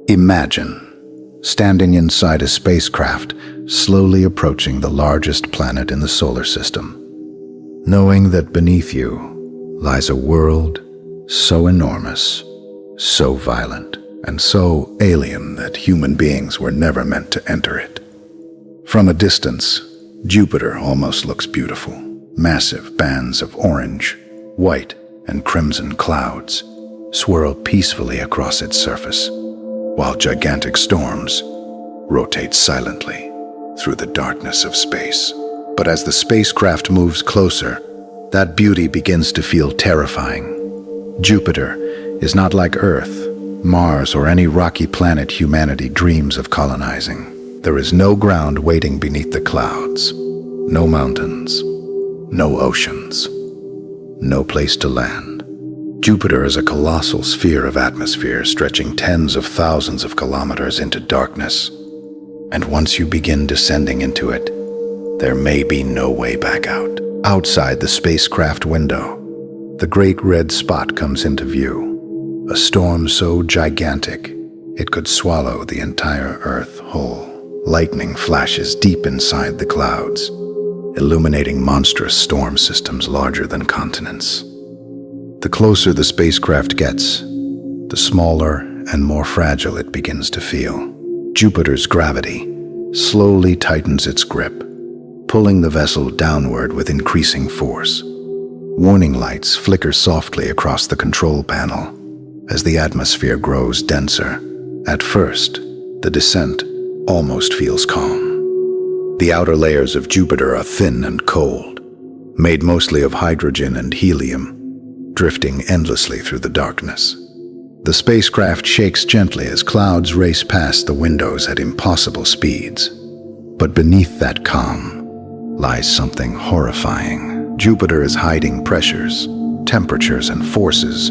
Imagine standing inside a spacecraft, slowly approaching the largest planet in the solar system, knowing that beneath you lies a world so enormous, so violent, and so alien that human beings were never meant to enter it. From a distance, Jupiter almost looks beautiful. Massive bands of orange, white, and crimson clouds swirl peacefully across its surface, while gigantic storms rotate silently through the darkness of space. But as the spacecraft moves closer, that beauty begins to feel terrifying. Jupiter is not like Earth, Mars, or any rocky planet humanity dreams of colonizing. There is no ground waiting beneath the clouds, no mountains, no oceans, no place to land. Jupiter is a colossal sphere of atmosphere stretching tens of thousands of kilometers into darkness. And once you begin descending into it, there may be no way back out. Outside the spacecraft window, the great red spot comes into view, a storm so gigantic it could swallow the entire Earth whole. Lightning flashes deep inside the clouds, illuminating monstrous storm systems larger than continents. The closer the spacecraft gets, the smaller and more fragile it begins to feel. Jupiter's gravity slowly tightens its grip, pulling the vessel downward with increasing force. Warning lights flicker softly across the control panel as the atmosphere grows denser. At first, the descent almost feels calm. The outer layers of Jupiter are thin and cold, made mostly of hydrogen and helium, drifting endlessly through the darkness. The spacecraft shakes gently as clouds race past the windows at impossible speeds. But beneath that calm lies something horrifying. Jupiter is hiding pressures, temperatures, and forces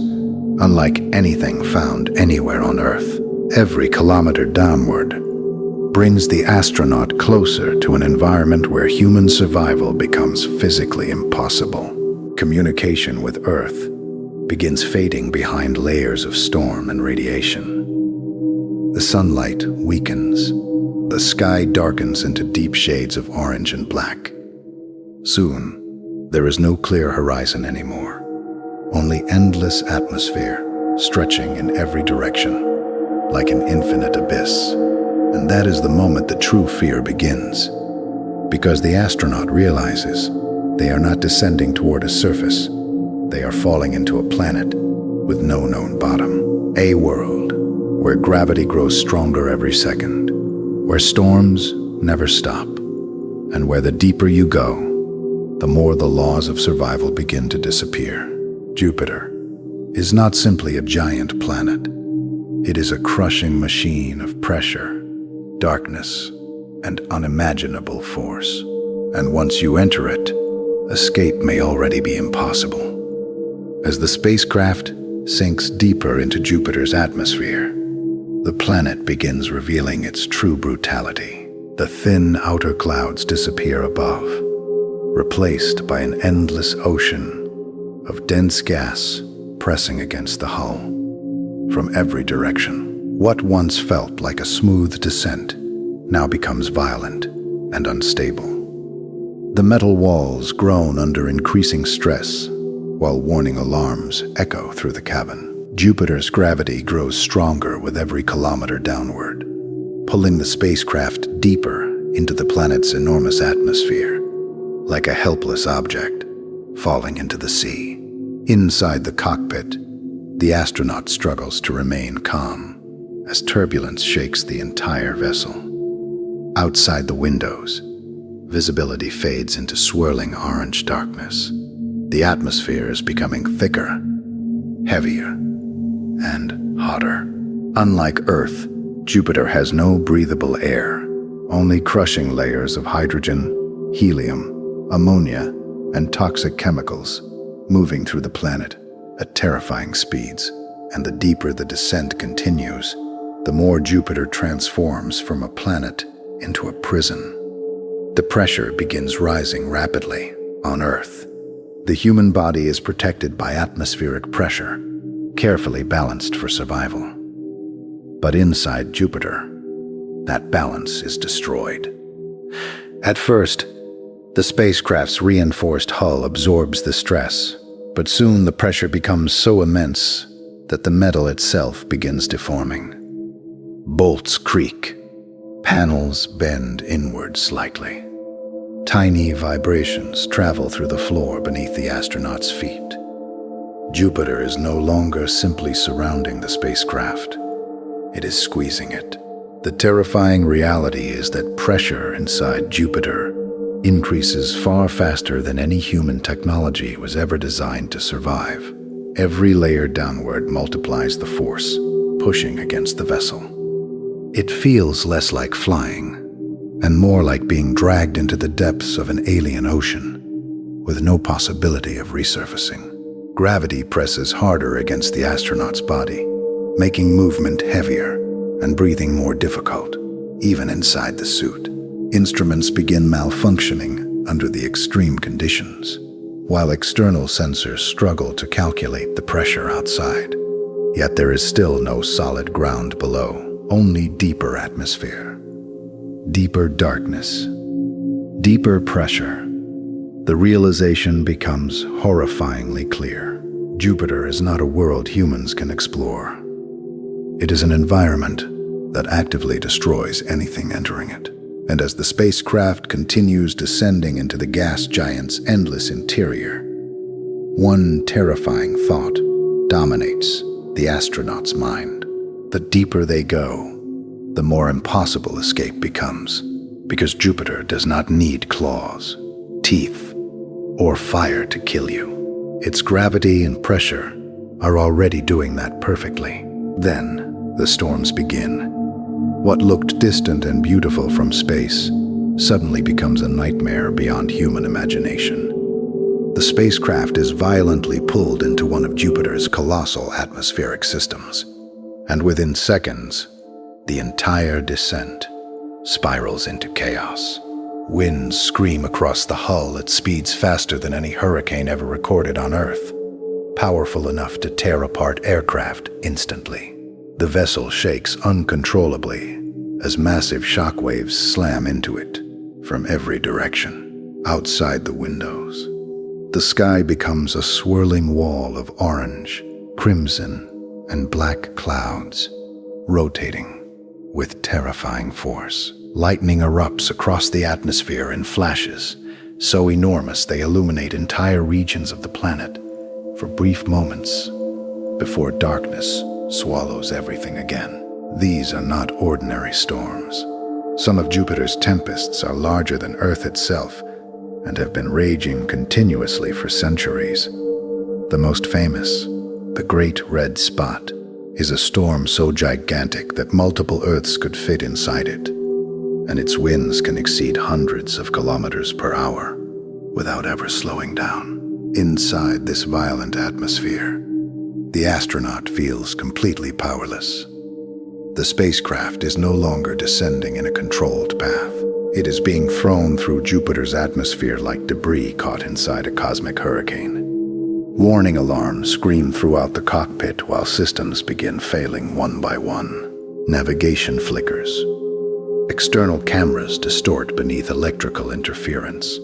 unlike anything found anywhere on Earth. Every kilometer downward brings the astronaut closer to an environment where human survival becomes physically impossible. Communication with Earth begins fading behind layers of storm and radiation. The sunlight weakens. The sky darkens into deep shades of orange and black. Soon, there is no clear horizon anymore, only endless atmosphere stretching in every direction, like an infinite abyss. And that is the moment the true fear begins, because the astronaut realizes they are not descending toward a surface. They are falling into a planet with no known bottom. A world where gravity grows stronger every second, where storms never stop, and where the deeper you go, the more the laws of survival begin to disappear. Jupiter is not simply a giant planet. It is a crushing machine of pressure, darkness, and unimaginable force. And once you enter it, escape may already be impossible. As the spacecraft sinks deeper into Jupiter's atmosphere, the planet begins revealing its true brutality. The thin outer clouds disappear above, replaced by an endless ocean of dense gas pressing against the hull. From every direction, what once felt like a smooth descent now becomes violent and unstable. The metal walls groan under increasing stress, while warning alarms echo through the cabin. Jupiter's gravity grows stronger with every kilometer downward, pulling the spacecraft deeper into the planet's enormous atmosphere, like a helpless object falling into the sea. Inside the cockpit, the astronaut struggles to remain calm as turbulence shakes the entire vessel. Outside the windows, visibility fades into swirling orange darkness. The atmosphere is becoming thicker, heavier, and hotter. Unlike Earth, Jupiter has no breathable air, only crushing layers of hydrogen, helium, ammonia, and toxic chemicals moving through the planet at terrifying speeds. And the deeper the descent continues, the more Jupiter transforms from a planet into a prison. The pressure begins rising rapidly on Earth. The human body is protected by atmospheric pressure, carefully balanced for survival. But inside Jupiter, that balance is destroyed. At first, the spacecraft's reinforced hull absorbs the stress, but soon the pressure becomes so immense that the metal itself begins deforming. Bolts creak, panels bend inward slightly. Tiny vibrations travel through the floor beneath the astronaut's feet. Jupiter is no longer simply surrounding the spacecraft. It is squeezing it. The terrifying reality is that pressure inside Jupiter increases far faster than any human technology was ever designed to survive. Every layer downward multiplies the force, pushing against the vessel. It feels less like flying, and more like being dragged into the depths of an alien ocean, with no possibility of resurfacing. Gravity presses harder against the astronaut's body, making movement heavier and breathing more difficult, even inside the suit. Instruments begin malfunctioning under the extreme conditions, while external sensors struggle to calculate the pressure outside. Yet there is still no solid ground below, only deeper atmosphere. Deeper darkness, deeper pressure. The realization becomes horrifyingly clear. Jupiter is not a world humans can explore. It is an environment that actively destroys anything entering it. And as the spacecraft continues descending into the gas giant's endless interior, one terrifying thought dominates the astronaut's mind. The deeper they go, the more impossible escape becomes, because Jupiter does not need claws, teeth, or fire to kill you. Its gravity and pressure are already doing that perfectly. Then the storms begin. What looked distant and beautiful from space suddenly becomes a nightmare beyond human imagination. The spacecraft is violently pulled into one of Jupiter's colossal atmospheric systems, and within seconds, the entire descent spirals into chaos. Winds scream across the hull at speeds faster than any hurricane ever recorded on Earth, powerful enough to tear apart aircraft instantly. The vessel shakes uncontrollably as massive shockwaves slam into it from every direction. Outside the windows, the sky becomes a swirling wall of orange, crimson, and black clouds, rotating with terrifying force. Lightning erupts across the atmosphere in flashes, so enormous they illuminate entire regions of the planet for brief moments before darkness swallows everything again. These are not ordinary storms. Some of Jupiter's tempests are larger than Earth itself and have been raging continuously for centuries. The most famous, the Great Red Spot, is a storm so gigantic that multiple Earths could fit inside it, and its winds can exceed hundreds of kilometers per hour without ever slowing down. Inside this violent atmosphere, the astronaut feels completely powerless. The spacecraft is no longer descending in a controlled path. It is being thrown through Jupiter's atmosphere like debris caught inside a cosmic hurricane. Warning alarms scream throughout the cockpit while systems begin failing one by one. Navigation flickers. External cameras distort beneath electrical interference.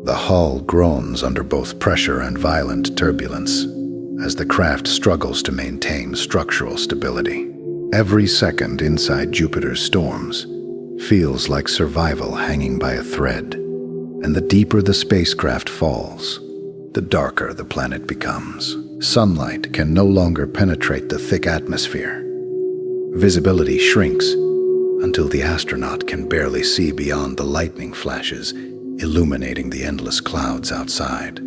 The hull groans under both pressure and violent turbulence as the craft struggles to maintain structural stability. Every second inside Jupiter's storms feels like survival hanging by a thread, and the deeper the spacecraft falls, the darker the planet becomes. Sunlight can no longer penetrate the thick atmosphere. Visibility shrinks until the astronaut can barely see beyond the lightning flashes illuminating the endless clouds outside.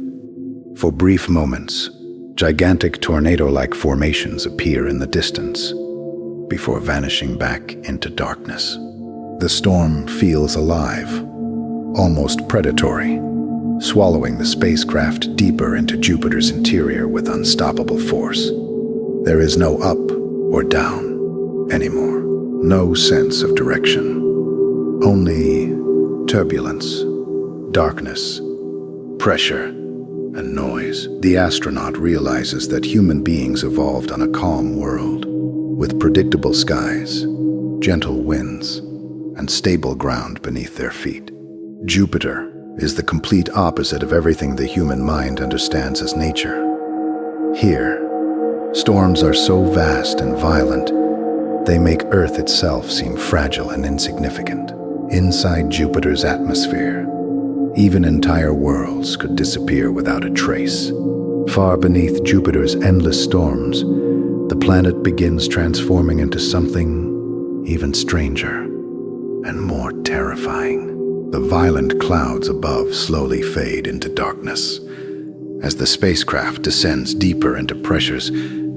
For brief moments, gigantic tornado-like formations appear in the distance before vanishing back into darkness. The storm feels alive, almost predatory, swallowing the spacecraft deeper into Jupiter's interior with unstoppable force. There is no up or down anymore, no sense of direction, only turbulence, darkness, pressure, and noise. The astronaut realizes that human beings evolved on a calm world, with predictable skies, gentle winds, and stable ground beneath their feet. Jupiter is the complete opposite of everything the human mind understands as nature. Here, storms are so vast and violent, they make Earth itself seem fragile and insignificant. Inside Jupiter's atmosphere, even entire worlds could disappear without a trace. Far beneath Jupiter's endless storms, the planet begins transforming into something even stranger and more terrifying. The violent clouds above slowly fade into darkness as the spacecraft descends deeper into pressures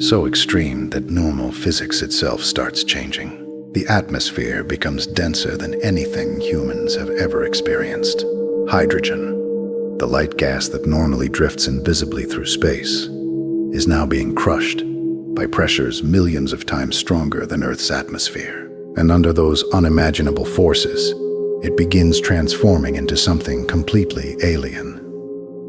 so extreme that normal physics itself starts changing. The atmosphere becomes denser than anything humans have ever experienced. Hydrogen, the light gas that normally drifts invisibly through space, is now being crushed by pressures millions of times stronger than Earth's atmosphere. And under those unimaginable forces, it begins transforming into something completely alien: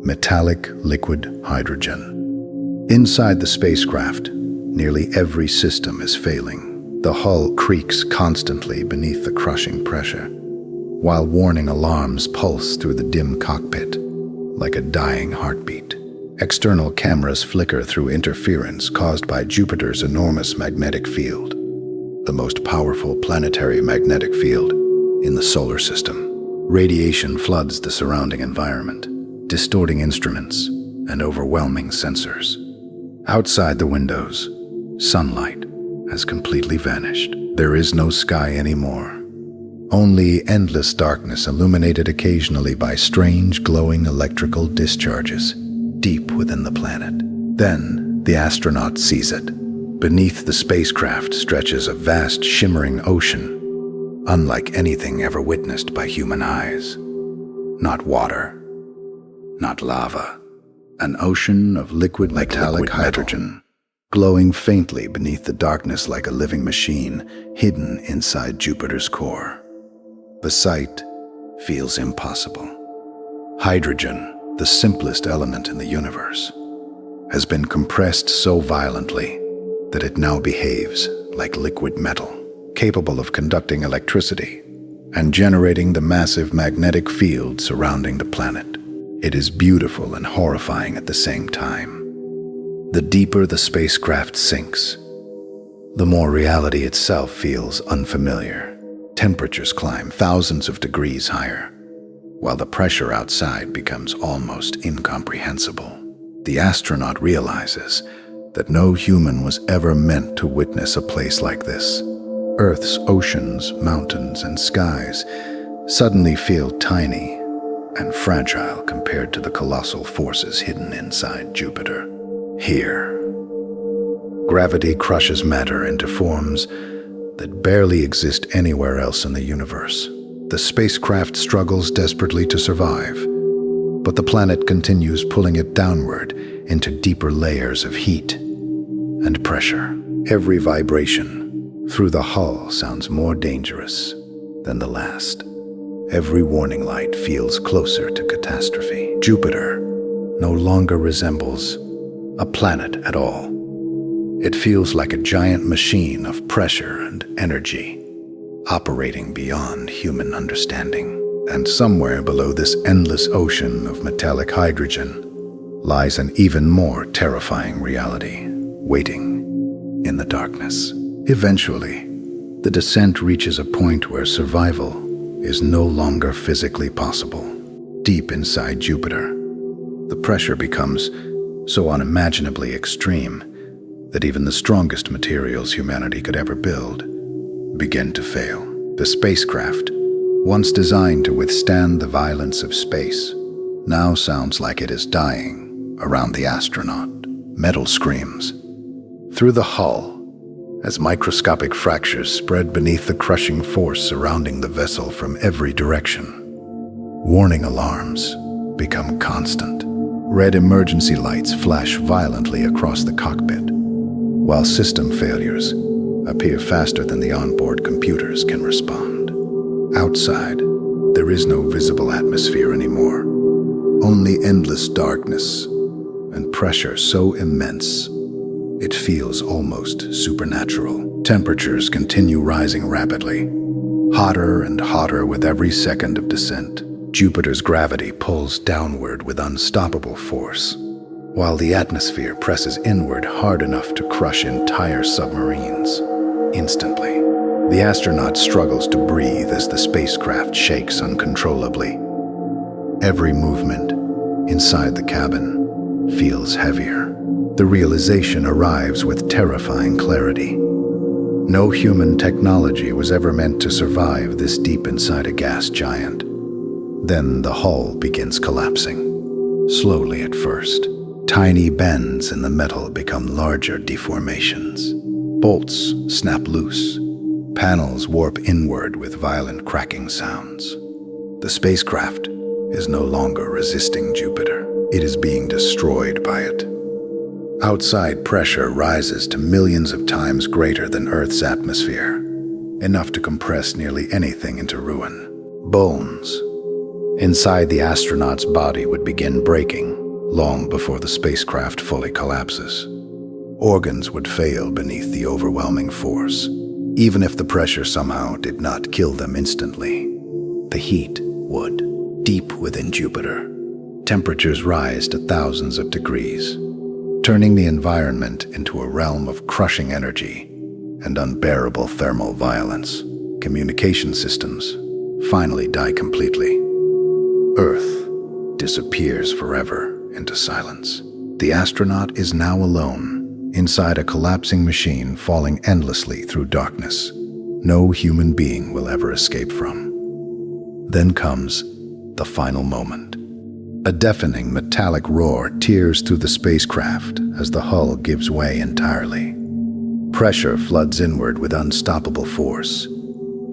metallic liquid hydrogen. Inside the spacecraft, nearly every system is failing. The hull creaks constantly beneath the crushing pressure, while warning alarms pulse through the dim cockpit like a dying heartbeat. External cameras flicker through interference caused by Jupiter's enormous magnetic field, the most powerful planetary magnetic field in the solar system. Radiation floods the surrounding environment, distorting instruments and overwhelming sensors. Outside the windows, sunlight has completely vanished. There is no sky anymore. Only endless darkness illuminated occasionally by strange glowing electrical discharges deep within the planet. Then the astronaut sees it. Beneath the spacecraft stretches a vast shimmering ocean, unlike anything ever witnessed by human eyes. Not water, not lava, an ocean of liquid metallic hydrogen, glowing faintly beneath the darkness like a living machine hidden inside Jupiter's core. The sight feels impossible. Hydrogen, the simplest element in the universe, has been compressed so violently that it now behaves like liquid metal, capable of conducting electricity and generating the massive magnetic field surrounding the planet. It is beautiful and horrifying at the same time. The deeper the spacecraft sinks, the more reality itself feels unfamiliar. Temperatures climb thousands of degrees higher, while the pressure outside becomes almost incomprehensible. The astronaut realizes that no human was ever meant to witness a place like this. Earth's oceans, mountains, and skies suddenly feel tiny and fragile compared to the colossal forces hidden inside Jupiter. Here, gravity crushes matter into forms that barely exist anywhere else in the universe. The spacecraft struggles desperately to survive, but the planet continues pulling it downward into deeper layers of heat and pressure. Every vibration through the hull sounds more dangerous than the last. Every warning light feels closer to catastrophe. Jupiter no longer resembles a planet at all. It feels like a giant machine of pressure and energy, operating beyond human understanding. And somewhere below this endless ocean of metallic hydrogen lies an even more terrifying reality, waiting in the darkness. Eventually, the descent reaches a point where survival is no longer physically possible. Deep inside Jupiter, the pressure becomes so unimaginably extreme that even the strongest materials humanity could ever build begin to fail. The spacecraft, once designed to withstand the violence of space, now sounds like it is dying around the astronaut. Metal screams through the hull as microscopic fractures spread beneath the crushing force surrounding the vessel from every direction. Warning alarms become constant. Red emergency lights flash violently across the cockpit, while system failures appear faster than the onboard computers can respond. Outside, there is no visible atmosphere anymore, only endless darkness and pressure so immense it feels almost supernatural. Temperatures continue rising rapidly, hotter and hotter with every second of descent. Jupiter's gravity pulls downward with unstoppable force, while the atmosphere presses inward hard enough to crush entire submarines. Instantly, the astronaut struggles to breathe as the spacecraft shakes uncontrollably. Every movement inside the cabin feels heavier. The realization arrives with terrifying clarity. No human technology was ever meant to survive this deep inside a gas giant. Then the hull begins collapsing. Slowly at first, tiny bends in the metal become larger deformations. Bolts snap loose. Panels warp inward with violent cracking sounds. The spacecraft is no longer resisting Jupiter. It is being destroyed by it. Outside pressure rises to millions of times greater than Earth's atmosphere, enough to compress nearly anything into ruin. Bones inside the astronaut's body would begin breaking long before the spacecraft fully collapses. Organs would fail beneath the overwhelming force, even if the pressure somehow did not kill them instantly. The heat would. Deep within Jupiter, temperatures rise to thousands of degrees, turning the environment into a realm of crushing energy and unbearable thermal violence. Communication systems finally die completely. Earth disappears forever into silence. The astronaut is now alone, inside a collapsing machine falling endlessly through darkness no human being will ever escape from. Then comes the final moment. A deafening metallic roar tears through the spacecraft as the hull gives way entirely. Pressure floods inward with unstoppable force,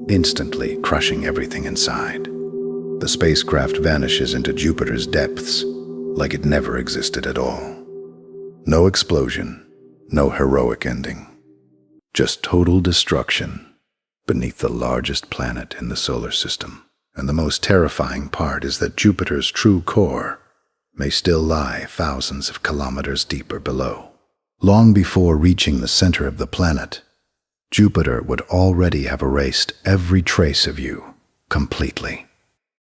instantly crushing everything inside. The spacecraft vanishes into Jupiter's depths like it never existed at all. No explosion, no heroic ending. Just total destruction beneath the largest planet in the solar system. And the most terrifying part is that Jupiter's true core may still lie thousands of kilometers deeper below. Long before reaching the center of the planet, Jupiter would already have erased every trace of you completely.